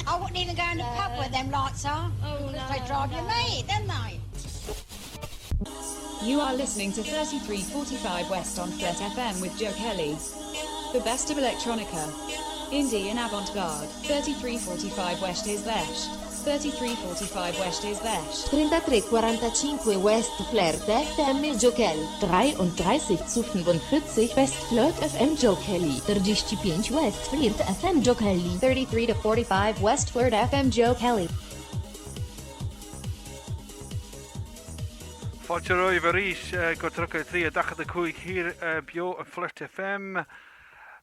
I wouldn't even go in the pub where them lights are. Oh, no. They drive you mad, don't they? You are listening to 3345 West on Flat FM with Joe Kelly. The best of electronica, indie and avant-garde. 3345 West is best. 3345 West is best. 3345 West Flirt FM Joe Kelly. 33 zu 45 West Flirt FM Joe Kelly. 35 West Flirt FM Joe Kelly. 33 to 45 West Flirt FM Joe Kelly. Fáilte Varís go trucha trí a dacha chuig hir bio a Flirt FM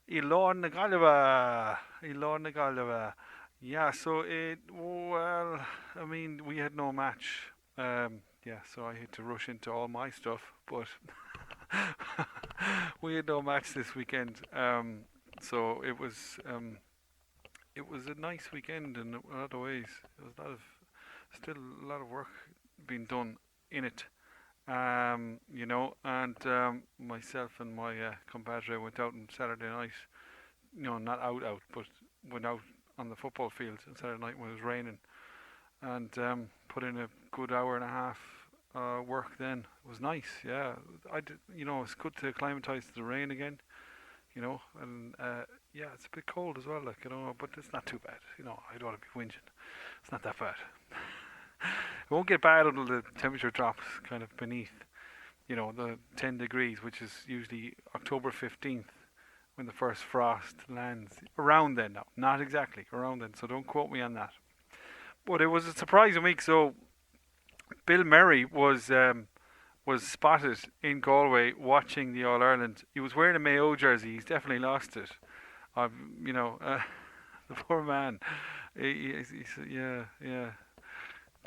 I lán na Galva. Yeah, so well, I mean, we had no match. Yeah, so I had to rush into all my stuff, but we had no match this weekend. So it was a nice weekend in a lot of ways. There was still a lot of work being done in it. You know, and myself and my compadre went out on Saturday night. No, not out, but went out on the football field on Saturday night when it was raining, and put in a good hour and a half work. Then it was nice. Yeah, I did. You know, it's good to acclimatise to the rain again. You know, and yeah, it's a bit cold as well. Like, you know, but it's not too bad. You know, I don't want to be whinging. It's not that bad. It won't get bad until the temperature drops kind of beneath, you know, the 10 degrees, which is usually October 15th when the first frost lands. Around then now, not exactly, around then, so don't quote me on that. But it was a surprising week. So Bill Murray was spotted in Galway watching the All-Ireland. He was wearing a Mayo jersey. He's definitely lost it. You know, the poor man. He's yeah.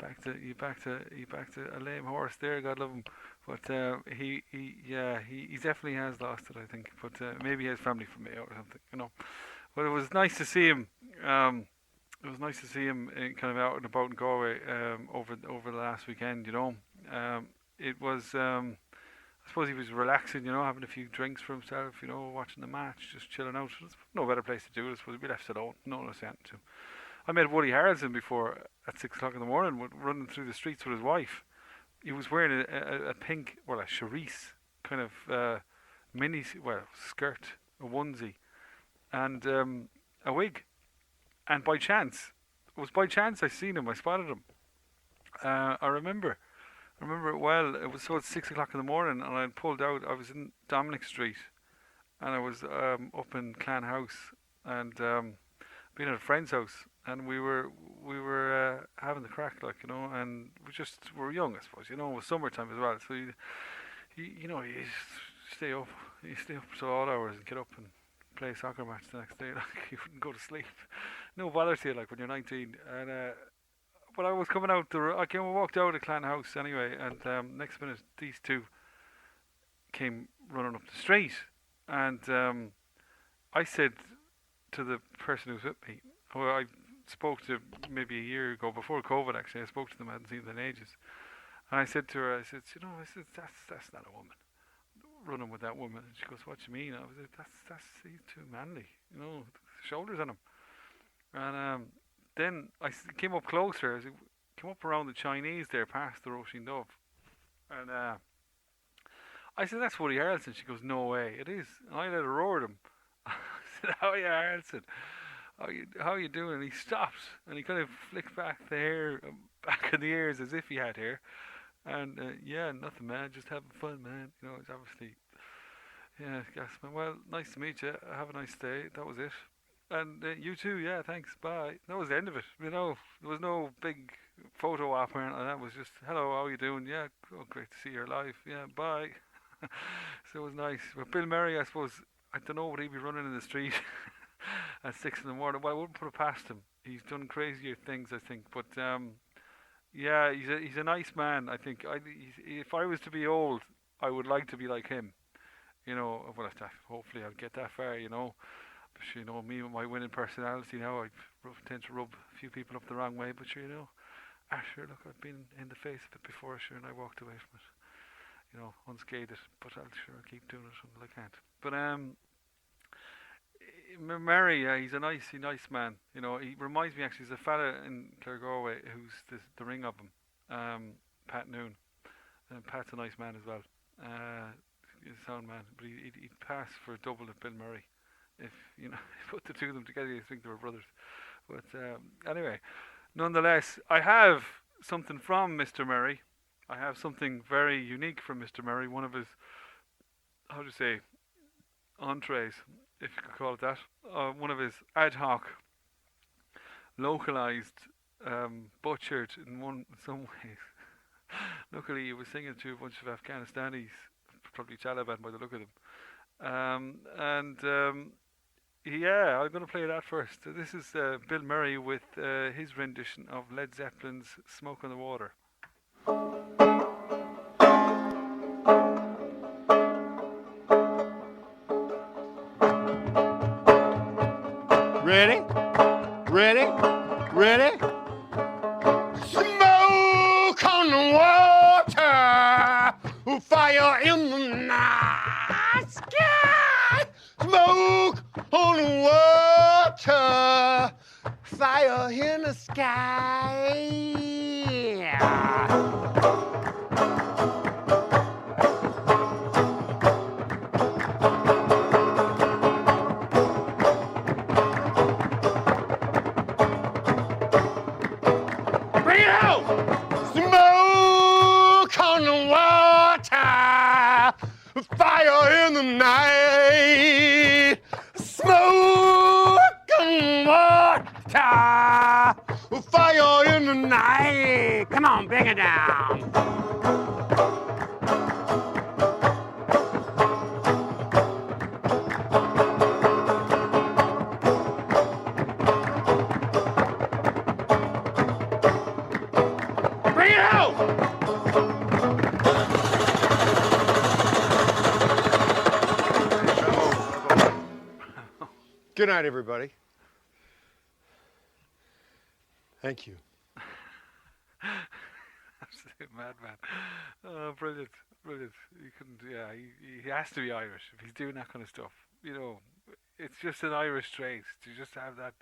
Back to a lame horse there, God love him. But he definitely has lost it, I think. But maybe he has family from Mayo or something, you know. But it was nice to see him. It was nice to see him kind of out and about in Galway over the last weekend, you know. It was, I suppose he was relaxing, you know, having a few drinks for himself, you know, watching the match, just chilling out. There's no better place to do it. I suppose he'd be left alone. No one was saying to. I met Woody Harrelson before at 6 o'clock in the morning, running through the streets with his wife. He was wearing a pink, well, a cerise kind of mini, skirt, a onesie, and a wig. And by chance, I seen him. I spotted him. I remember it well. It was at 6 o'clock in the morning, and I pulled out. I was in Dominic Street, and I was up in Clan House, and being at a friend's house. And we were having the crack, like, you know, and we were young, I suppose, you know. It was summertime as well, so you know, you stay up till all hours and get up and play a soccer match the next day. Like, you wouldn't go to sleep. No bother to you, like, when you're 19. And but I was coming out I walked out of Clan House anyway, and next minute these two came running up the street, and I said to the person who was with me, who I spoke to maybe a year ago, before COVID actually, I spoke to them, I hadn't seen them in ages. And I said to her, you know, that's not a woman, running with that woman. And she goes, what do you mean? I was like, he's too manly, you know, shoulders on him. And then I came up closer, I came up around the Chinese there, past the Josheen Dove. And I said, that's Woody Harrelson. She goes, no way, it is. And I let her roar at him. I said, how are you, Harrelson? How you doing? And he stopped and he kind of flicked back the hair back in the ears as if he had hair, and yeah, nothing, man, just having fun, man. You know, it's obviously, yeah, gas man. Well, nice to meet you. Have a nice day. That was it. And you too. Yeah, thanks. Bye. That was the end of it. You know, there was no big photo op or anything. That was just, hello, how you doing? Yeah, oh, great to see you live. Yeah, bye. So it was nice. But Bill Murray, I suppose, I don't know, would he be running in the street at 6 in the morning? Well, I wouldn't put it past him. He's done crazier things, I think. But yeah, he's a nice man. I think if I was to be old, I would like to be like him. You know, well, hopefully I'll get that far. You know, but you know, me with my winning personality now, I tend to rub a few people up the wrong way. But sure, you know, sure, look, I've been in the face of it before, sure, and I walked away from it. You know, unscathed. But I'll keep doing it until I can't. But Murray, he's a nice man. You know, he reminds me actually. There's a fella in Claregalway who's the ring of him, Pat Noon. And Pat's a nice man as well. He's a sound man, but he'd pass for a double of Bill Murray. If you put the two of them together, you think they were brothers. But anyway, nonetheless, I have something from Mr. Murray. I have something very unique from Mr. Murray. One of his, how do you say, entrees, if you could call it that. One of his ad hoc, localized, butchered in some ways. Luckily, he was singing to a bunch of Afghanistanis, probably Taliban by the look of them. Yeah, I'm going to play that first. This is Bill Murray with his rendition of Led Zeppelin's Smoke on the Water. Ready? Ready? Ready? Smoke on the water, fire in the night sky. Smoke on the water, fire in the sky. Fire in the night, smoke and water, fire in the night. Come on, bring it down. Bring it out. Good night, everybody. Thank you. Absolute madman. Oh, brilliant. You couldn't, yeah, he has to be Irish if he's doing that kind of stuff. You know, it's just an Irish trait to just have that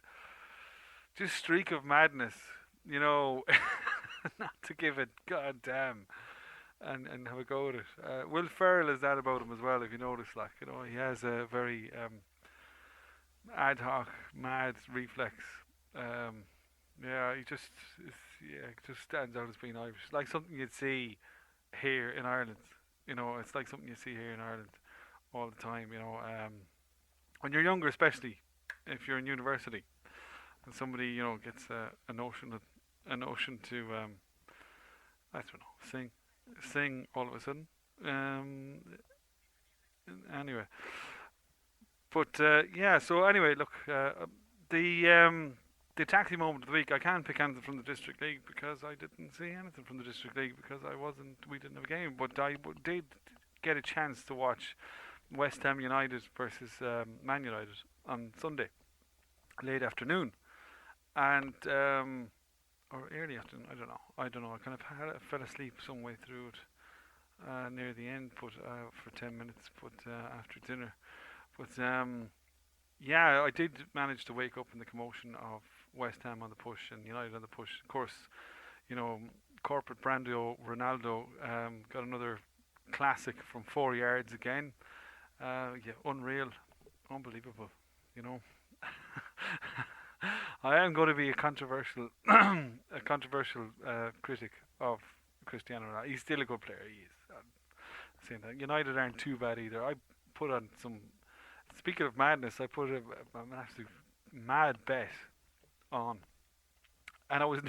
just streak of madness, you know, not to give it goddamn and have a go at it. Will Ferrell has that about him as well, if you notice, like, you know, he has a very ad hoc, mad reflex. Yeah, he just stands out as being Irish. Like something you'd see here in Ireland. You know, it's like something you see here in Ireland all the time. You know, when you're younger, especially if you're in university, and somebody gets a notion to I don't know, sing all of a sudden. Anyway. But yeah, so anyway, look, the taxi moment of the week, I can't pick anything from the District League because I didn't see anything from the District League because we didn't have a game. But I did get a chance to watch West Ham United versus Man United on Sunday, late afternoon, and or early afternoon. I don't know. I kind of fell asleep some way through it near the end, but for 10 minutes, but after dinner. But yeah, I did manage to wake up in the commotion of West Ham on the push and United on the push. Of course, corporate Brando Ronaldo got another classic from 4 yards again. Yeah, unreal, unbelievable. I am going to be a controversial critic of Cristiano Ronaldo. He's still a good player. He is. Saying that United aren't too bad either. I put on some. Speaking of madness, I put an absolute mad bet on, and I was,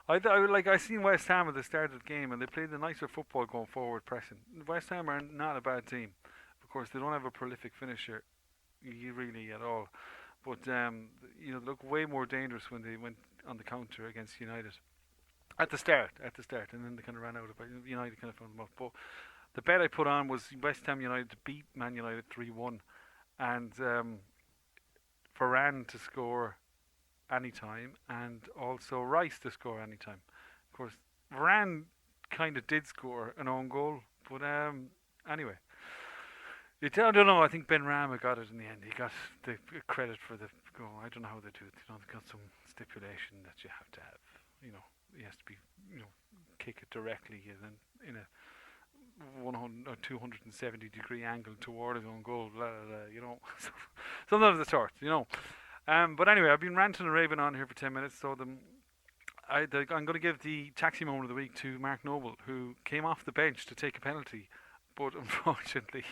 I seen West Ham at the start of the game, and they played the nicer football going forward, pressing. West Ham are not a bad team. Of course, they don't have a prolific finisher, really at all, but they look way more dangerous when they went on the counter against United at the start, and then they kind of ran out of it. United kind of found them up, but. The bet I put on was West Ham United to beat Man United 3-1 and Varane to score anytime and also Rice to score anytime. Of course, Varane kind of did score an own goal, but anyway. I don't know. I think Ben Rama got it in the end. He got the credit for the goal. I don't know how they do it. You know, they've got some stipulation that you have to have. You know, he has to be, kick it directly in a 100 or 270 degree angle toward his own goal. Blah, blah, blah, you know, something of the sort. You know. But anyway, I've been ranting and raving on here for 10 minutes. So I'm going to give the taxi moment of the week to Mark Noble, who came off the bench to take a penalty, but unfortunately.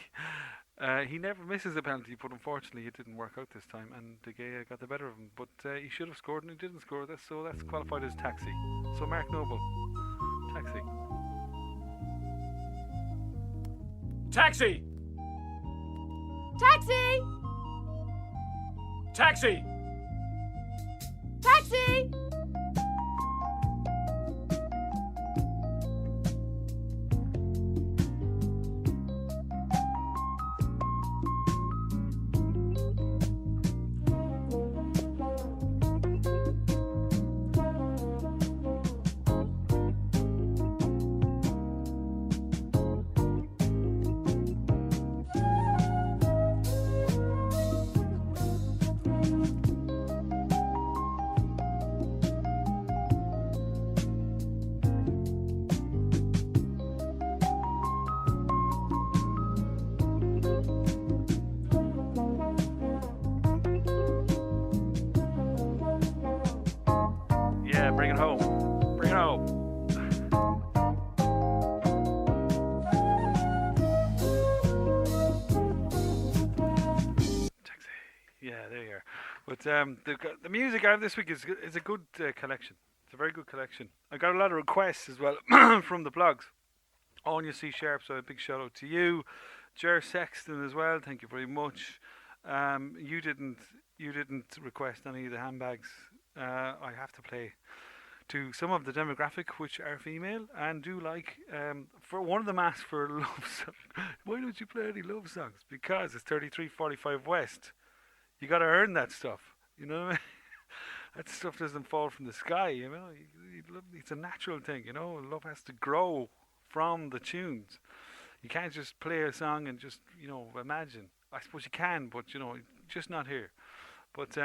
He never misses a penalty, but unfortunately it didn't work out this time, and De Gea got the better of him. But he should have scored, and he didn't score. So that's qualified as taxi. So Mark Noble, taxi. Taxi! Taxi! Taxi! Taxi! Yeah, bring it home. Bring it home. Taxi. Yeah, there you are. But the music I have this week is a good collection. It's a very good collection. I got a lot of requests as well from the blogs. Anya C. Sharp, so a big shout out to you. Jer Sexton as well, thank you very much. You didn't request any of the handbags. I have to play to some of the demographic which are female and do like for one of them asked for a love song. Why don't you play any love songs? Because it's 3345 West. You got to earn that stuff. You know what I mean? That stuff doesn't fall from the sky. You know, it's a natural thing. You know, love has to grow from the tunes. You can't just play a song and just imagine. I suppose you can, but just not here. But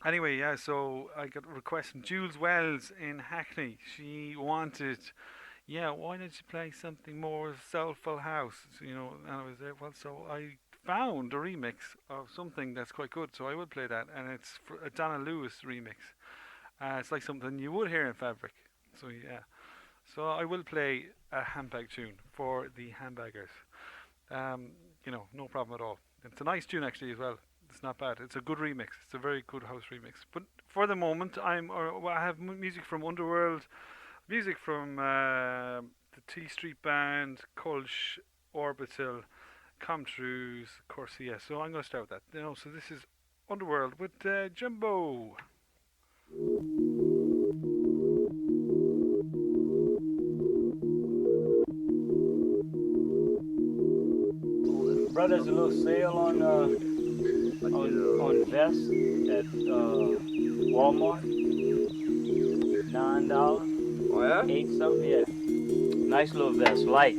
anyway, yeah, so I got a request from Jules Wells in Hackney. She wanted, why don't you play something more soulful house? And I was there. Well, so I found a remix of something that's quite good, so I will play that. And it's a Donna Lewis remix. It's like something you would hear in Fabric. So, yeah. So I will play a handbag tune for the handbaggers. No problem at all. It's a nice tune, actually, as well. It's not bad. It's a good remix. It's a very good house remix. But for the moment, I have music from Underworld, music from the T Street Band, Kulsh, Orbital, Comtrues, Corsia. So I'm going to start with that. So this is Underworld with Jumbo. Bro, there's a little sale on vests at Walmart. $9. Oh yeah? 8 something, yeah. Nice little vest, light.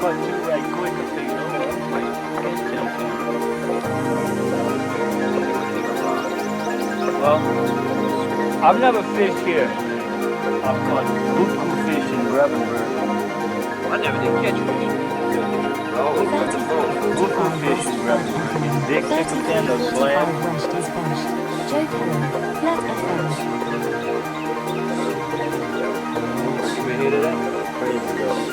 cut through right quick if they know it. Well, I've never fished here. I've caught buku fish in Gravenberg. I never did catch fish. Buku fish in Gravenberg. Big 10 of slam. 35 West is best. Joe Kelly, Flat FM. We hear that? Crazy though.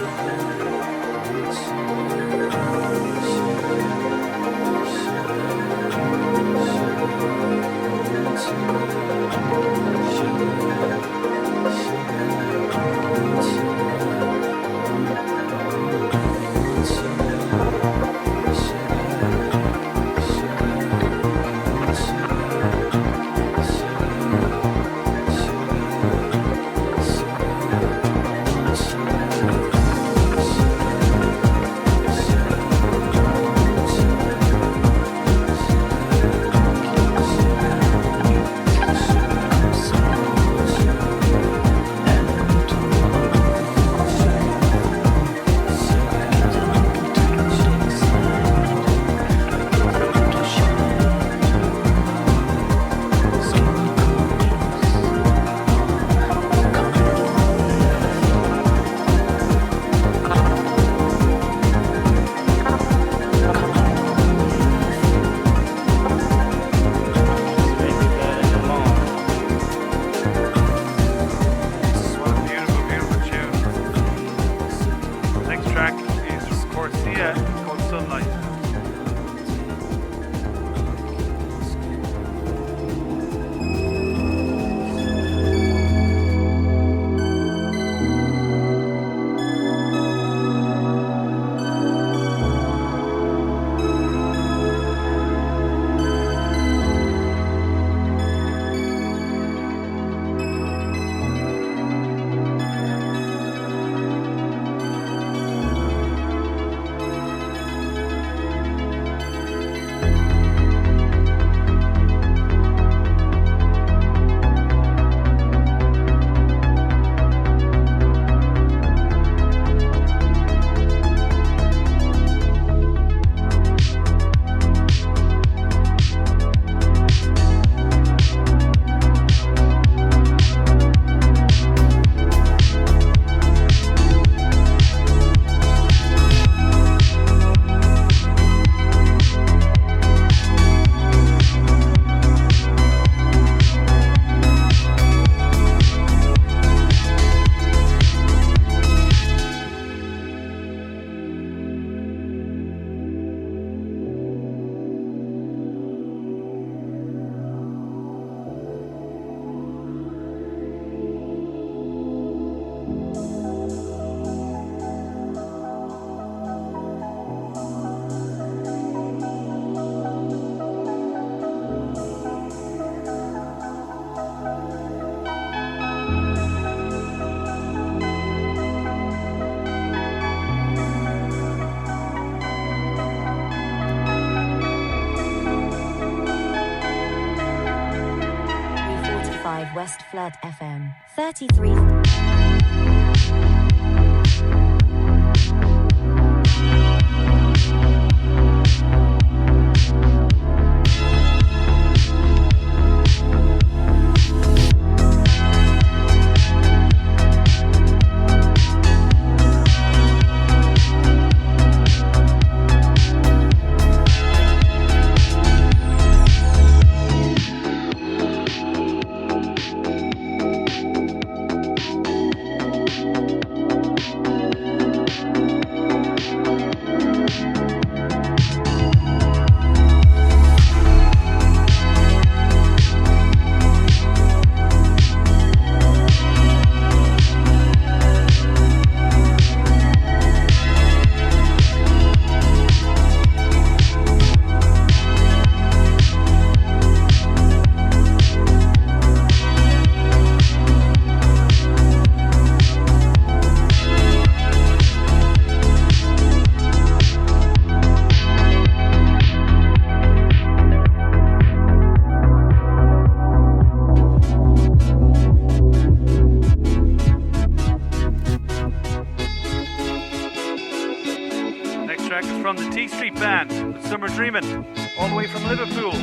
West Flood FM 33. track is from the T Street Band with Summer Dreamin', all the way from Liverpool.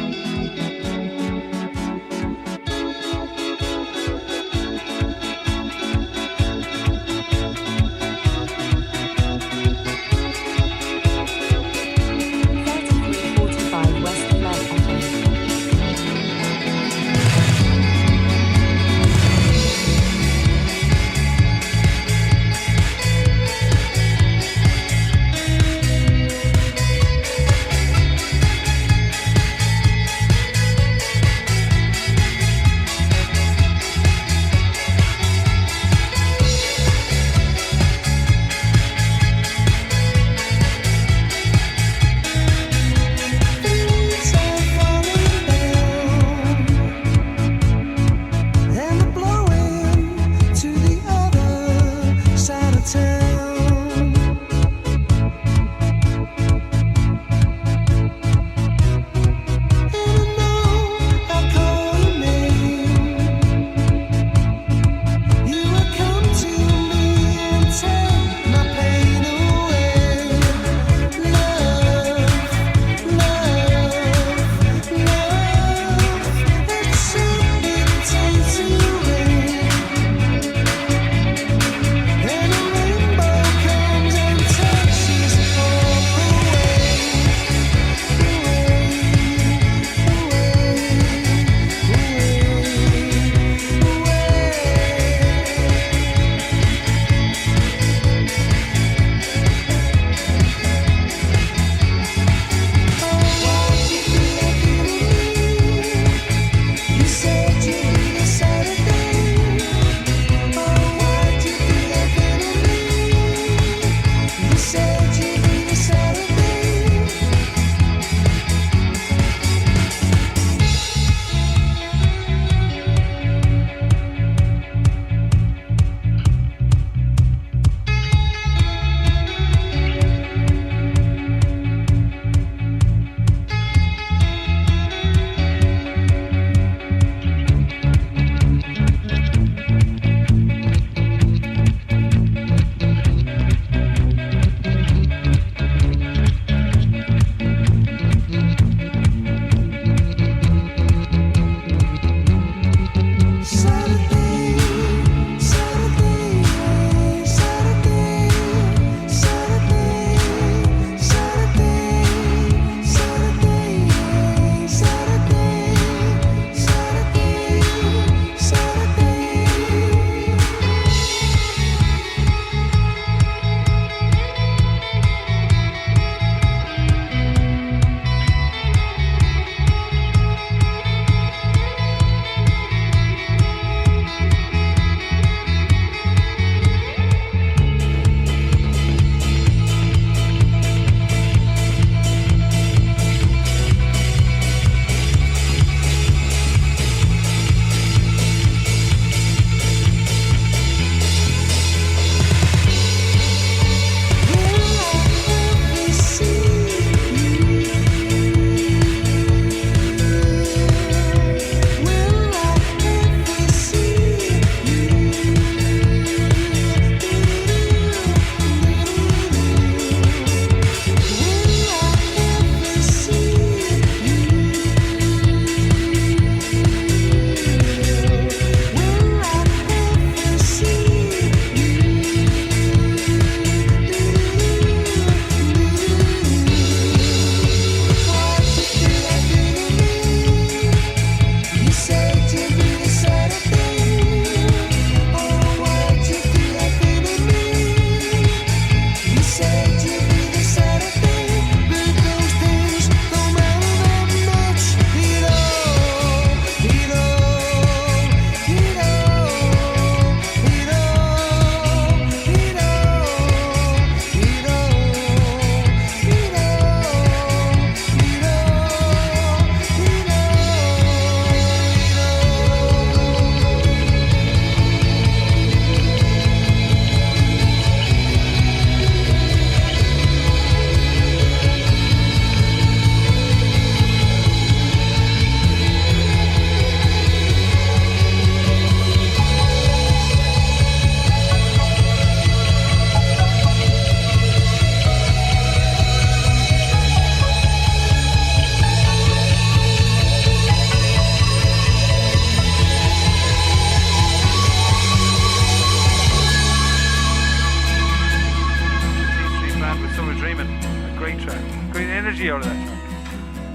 Dreaming, a great track. Great energy out of that track.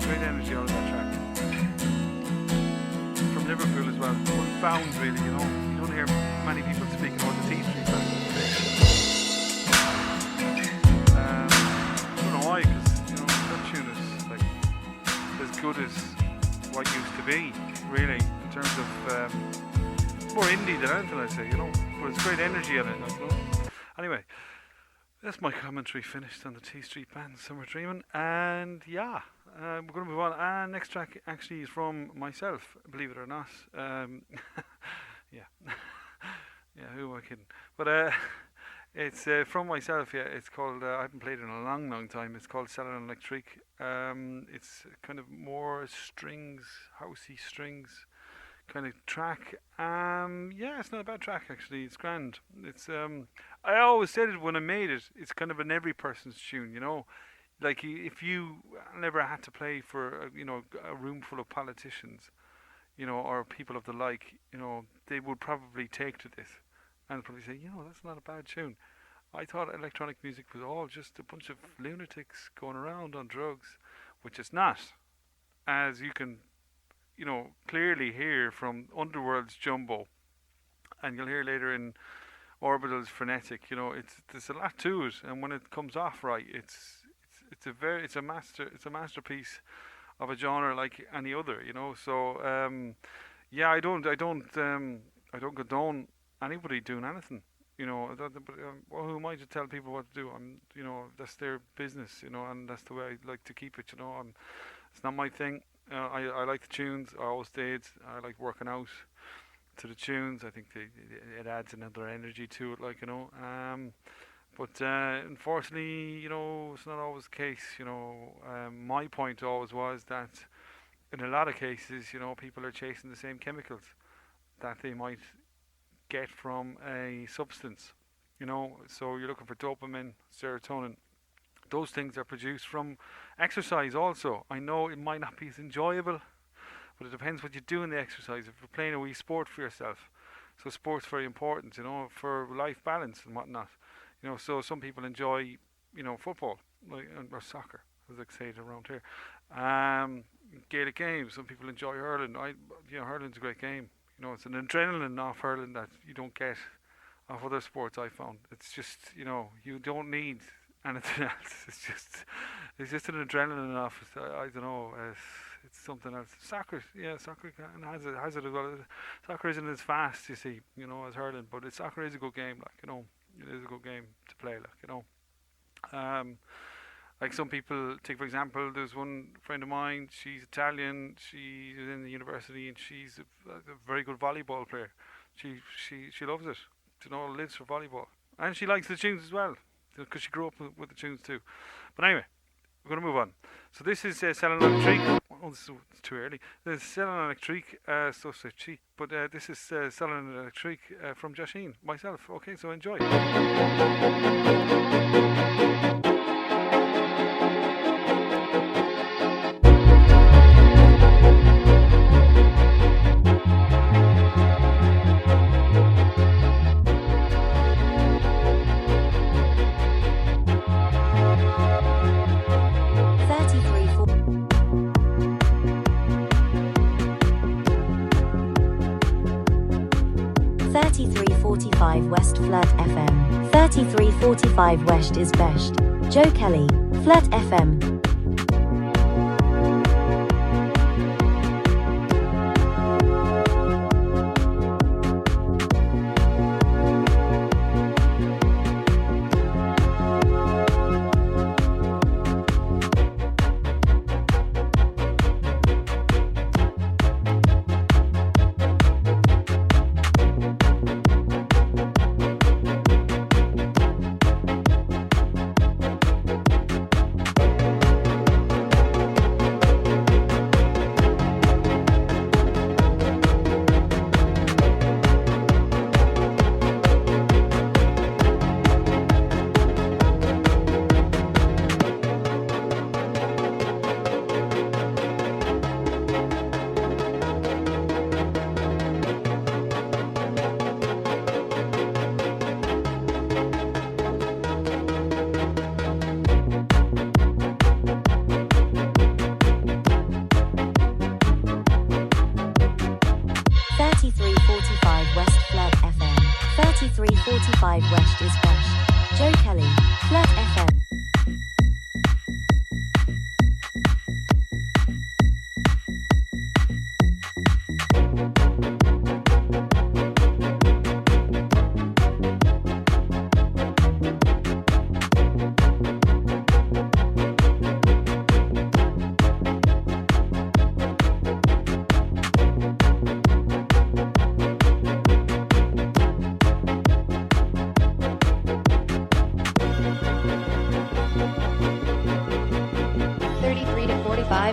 Great energy out of that track. From Liverpool as well. Unfound really, you know. You don't hear many people speaking about the T3 band. I don't know why, because you know that tune is like as good as what it used to be, really, in terms of more indie than anything, I'd say, you know. But it's great energy in it, like, you know. Anyway, that's my commentary finished on the T Street Band, Summer Dreaming, and yeah, we're going to move on. And next track actually is from myself, believe it or not. Yeah, yeah, who am I kidding? But it's from myself. Yeah, it's called. I haven't played it in a long, long time. It's called Selling Electric. It's kind of more strings, housey strings kind of track. Yeah, it's not a bad track actually. It's grand. It's I always said it when I made it. It's kind of an every person's tune, you know. Like if you never had to play for you know a room full of politicians, you know, or people of the like, you know, they would probably take to this and probably say, you know, that's not a bad tune. I thought electronic music was all just a bunch of lunatics going around on drugs, which it's not, as you can, you know, clearly hear from Underworld's Jumbo, and you'll hear later in Orbital's Frenetic. You know, there's a lot to it, and when it comes off right, it's a masterpiece of a genre like any other. You know, so yeah, I don't condone anybody doing anything. You know, well, who am I to tell people what to do? You know, that's their business. You know, and that's the way I like to keep it. You know, it's not my thing. I like the tunes. I always did. I like working out to the tunes. I think it adds another energy to it, like, you know. But unfortunately, you know, it's not always the case. You know, my point always was that in a lot of cases, you know, people are chasing the same chemicals that they might get from a substance. You know, so you're looking for dopamine, serotonin. Those things are produced from exercise also. I know it might not be as enjoyable, but it depends what you do in the exercise. If you're playing a wee sport for yourself, so sport's very important, you know, for life balance and whatnot. You know, so some people enjoy, you know, football, like, or soccer, as I say it around here. Gaelic games. Some people enjoy hurling. You know, hurling's a great game. You know, it's an adrenaline off hurling that you don't get off other sports. I found it's just, you know, you don't need anything else. It's just an adrenaline off. I don't know. It's something else. Soccer, yeah, soccer has it as well. Soccer isn't as fast, you see, you know, as hurling, but soccer is a good game. Like, you know, it is a good game to play. Like, you know, like some people take, for example, there's one friend of mine. She's Italian. She's in the university, and she's a very good volleyball player. She loves it. You know, lives for volleyball, and she likes the tunes as well, because she grew up with the tunes too. But anyway, we're going to move on. So this is Selling Electric. Oh, this is too early. This is Selling Electric, so said she. But this is Selling Electric from Josheen, myself. Okay, so enjoy. 3345 West Flirt FM. 3345 West is best. Joe Kelly, Flirt FM.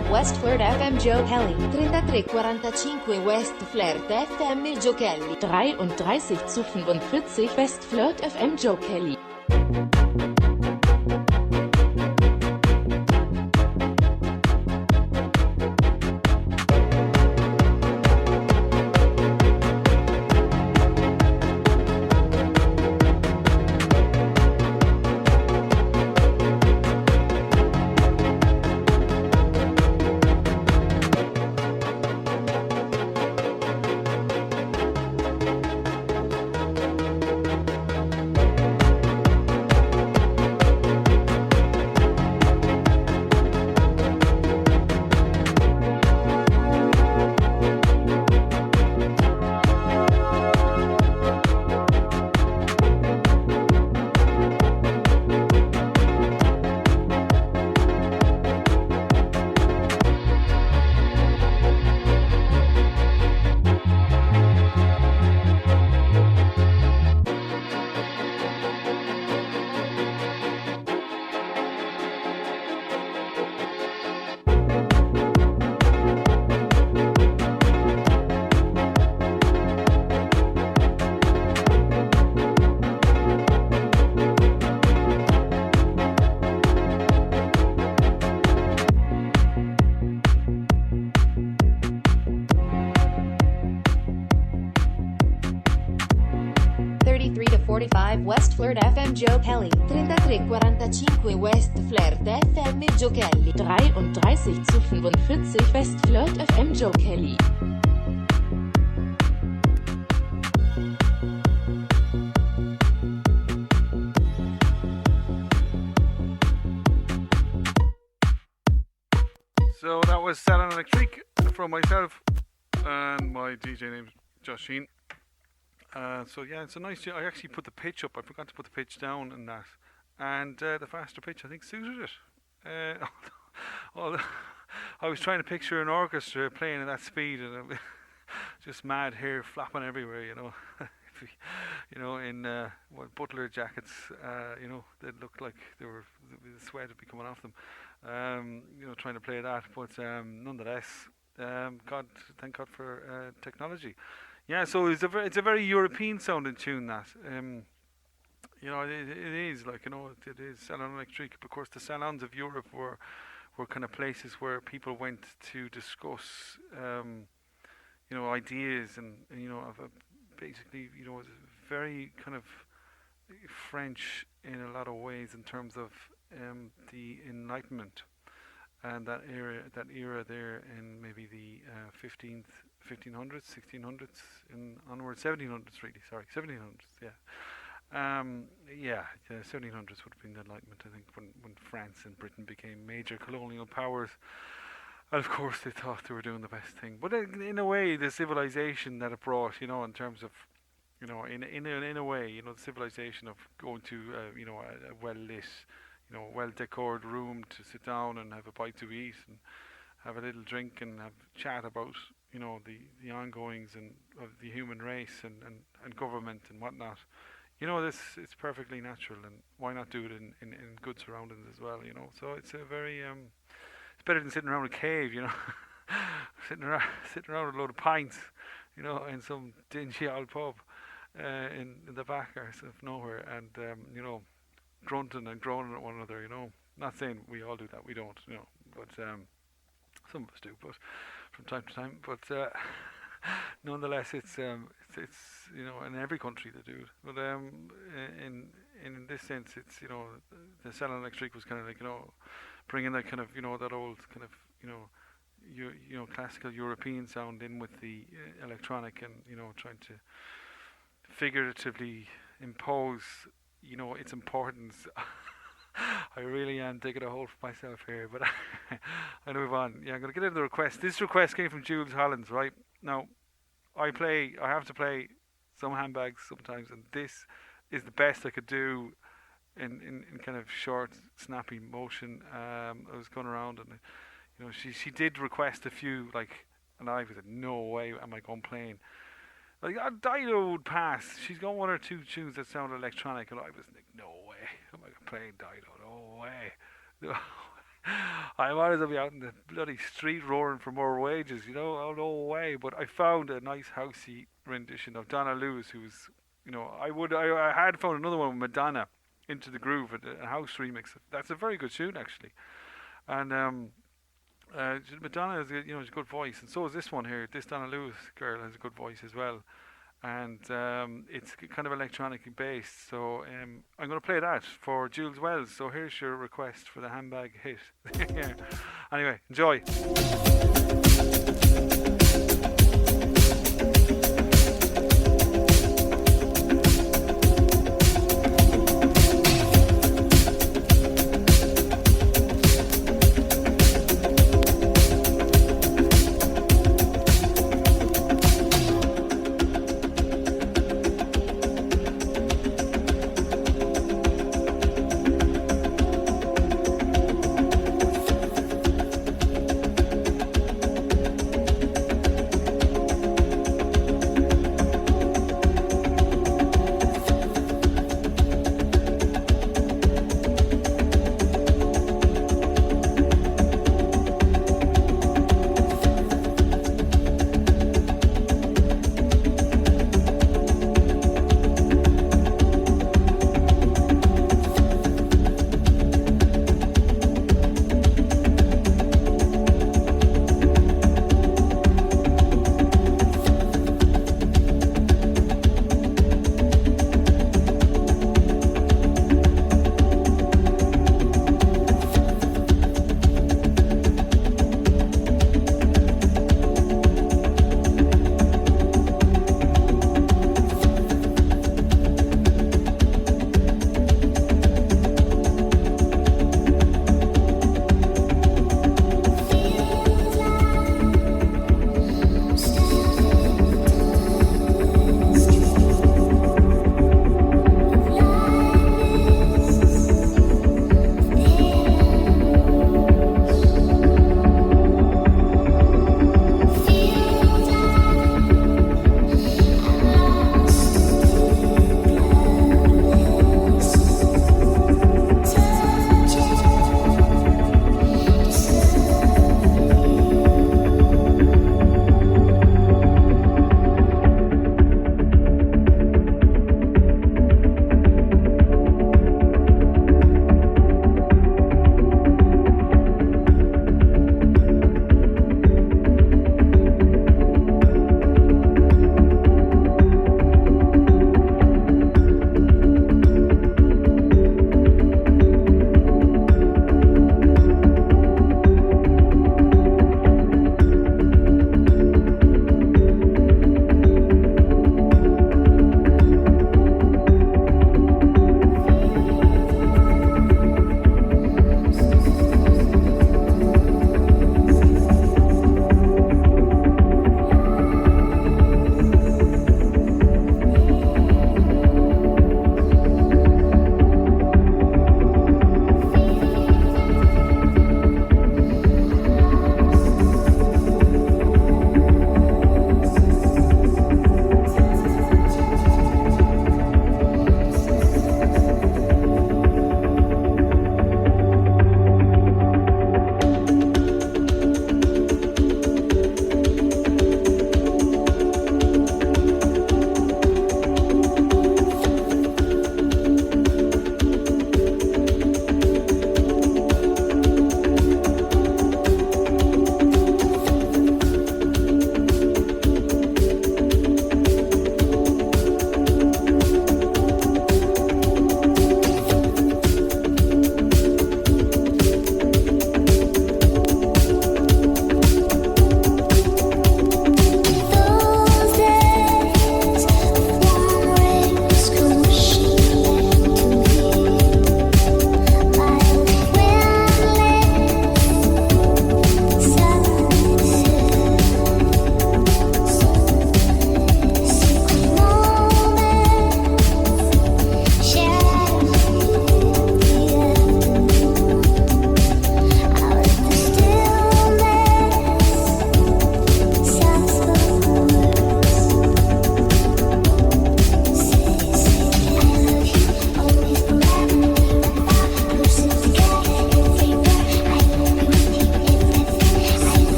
3345 West Flirt FM Joe Kelly. 3345 West Flirt FM Joe Kelly. 33 zu 45 West Flirt FM Joe Kelly. West Flirt FM Joe Kelly. 3345 West Flirt FM Joe Kelly. 33 zu 45 West Flirt FM Joe Kelly. So that was Salon Electric from myself and my DJ named Josheen. So yeah, it's a nice. I actually put the pitch up. I forgot to put the pitch down and that, and the faster pitch I think suited it. I was trying to picture an orchestra playing at that speed, and just mad hair flapping everywhere. In butler jackets. They looked like the sweat would be coming off them. Trying to play that, but nonetheless, thank God for technology. Yeah, so it's a very European sounding tune that. It is like, it is Salon Electric. Of course, the salons of Europe were kind of places where people went to discuss, ideas and basically, it was very kind of French in a lot of ways in terms of the Enlightenment and that era there in maybe the 1500s, 1600s, and onward 1700s really. Sorry, 1700s. Yeah. The 1700s would have been the Enlightenment, I think, when France and Britain became major colonial powers. And of course, they thought they were doing the best thing. But in a way, the civilization that it brought, in terms of, in a way, the civilization of going to, a well-lit, well-decorated room to sit down and have a bite to eat and have a little drink and have chat about, the ongoings and of the human race and government and whatnot. It's perfectly natural, and why not do it in good surroundings as well, So it's a very, it's better than sitting around a cave, sitting around with a load of pints, in some dingy old pub in the back of nowhere, and grunting and groaning at one another, Not saying we all do that, we don't, but some of us do, but from time to time. But nonetheless, it's in every country they do it. But in this sense, it's the Salon Electric was kind of like bringing that kind of that old kind of classical European sound in with the electronic, and trying to figuratively impose its importance. I really am digging a hole for myself here, but I'll move on. Yeah, I'm going to get into the request. This request came from Jules Hollins, right? Now, I have to play some handbags sometimes, and this is the best I could do in kind of short, snappy motion. I was going around, and she did request a few, and I was like, no way am I going playing. Dido would pass. She's got one or two tunes that sound electronic, and I was like, no way am I playing Dido, no way. I might as well be out in the bloody street roaring for more wages, oh, no way. But I found a nice housey rendition of Donna Lewis, who's, I had found another one with Madonna, Into the Groove, a house remix. That's a very good tune, actually. And Madonna has a good voice, and so is this one here. This Donna Lewis girl has a good voice as well, and it's kind of electronically based. So I'm going to play that for Jules Wells. So here's your request for the handbag hit. Anyway, enjoy.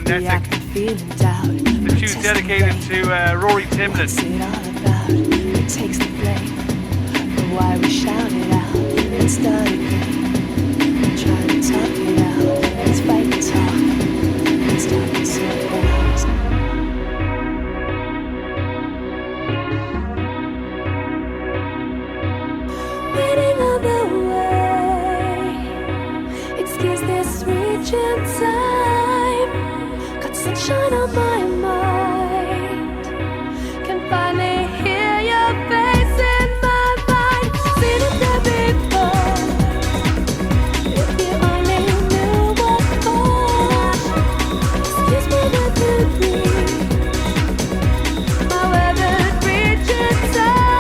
frenetic. The tune's dedicated to Rory Timlin. It takes the blame for why we shout it out and start again. Try to talk it out. Let's fight and talk. Let's talk and slow down. Waiting on the way. Excuse this reach in time. Got sunshine on my mind. Can finally hear your face in my mind. Seen it there before. If you only knew what for. Excuse me with me. My weathered reach in time.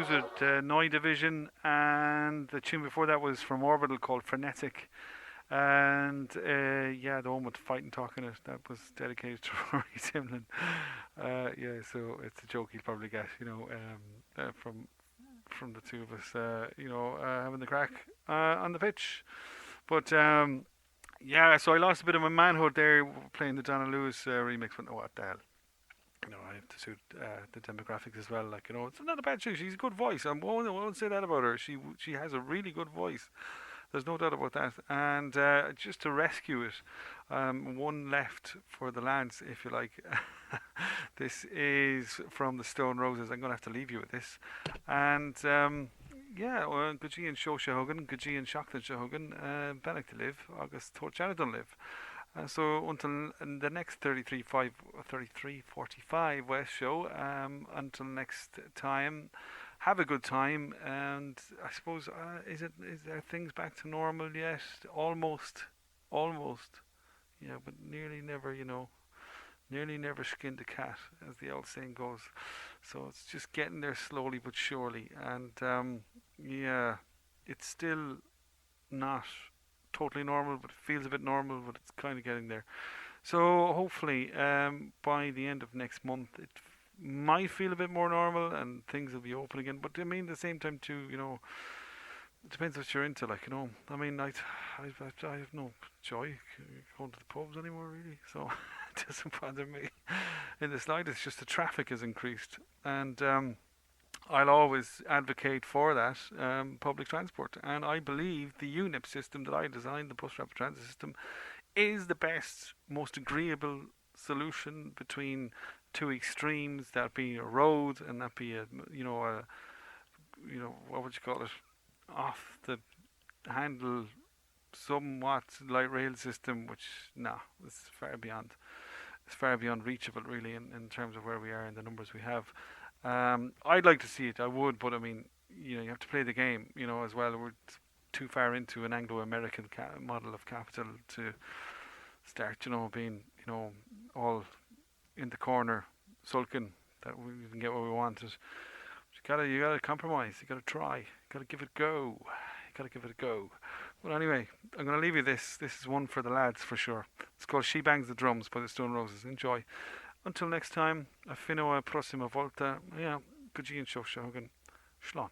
twos with Noi Division, and the tune before that was from Orbital called Frenetic. And the one with Fight and Talk in it, that was dedicated to Rory Timlin. So it's a joke he'll probably get, from the two of us, having the crack on the pitch. But so I lost a bit of my manhood there playing the Donna Lewis remix, but what the hell. I have to suit the demographics as well. It's not a bad tune. She's a good voice. I won't say that about her. She has a really good voice. There's no doubt about that. And just to rescue it, one left for the lads, if you like. This is from the Stone Roses. I'm going to have to leave you with this. And Guji and Sho Shahogan, Guji and Shaktan Shahogan, Bannock to live, August Torchanadon live. So until the next 33:45 West show, until next time, have a good time. And I suppose is there things back to normal yet? Almost. Yeah, but nearly never. Nearly never skinned a cat, as the old saying goes. So it's just getting there slowly but surely. And it's still not totally normal, but it feels a bit normal, but it's kind of getting there. So hopefully by the end of next month it might feel a bit more normal and things will be open again. But I mean, at the same time too, it depends what you're into. I mean, I have no joy going to the pubs anymore, really. So it doesn't bother me in the slightest. Just the traffic has increased, and I'll always advocate for that public transport. And I believe the UNIP system that I designed, the bus rapid transit system, is the best, most agreeable solution between two extremes. That be a road, and that be what would you call it? Off the handle, somewhat light rail system, which it's far beyond. It's far beyond reachable, really, in terms of where we are and the numbers we have. I'd like to see it. I would, but I mean, you have to play the game, as well. We're too far into an Anglo-American model of capital to start, being, all in the corner, sulking that we can get what we wanted. You gotta compromise. You gotta try. You gotta give it a go. Well, anyway, I'm gonna leave you this. This is one for the lads for sure. It's called "She Bangs the Drums" by the Stone Roses. Enjoy. Until next time, a fino a prossima volta. Yeah, Guji and Shoshahogan. Shlon.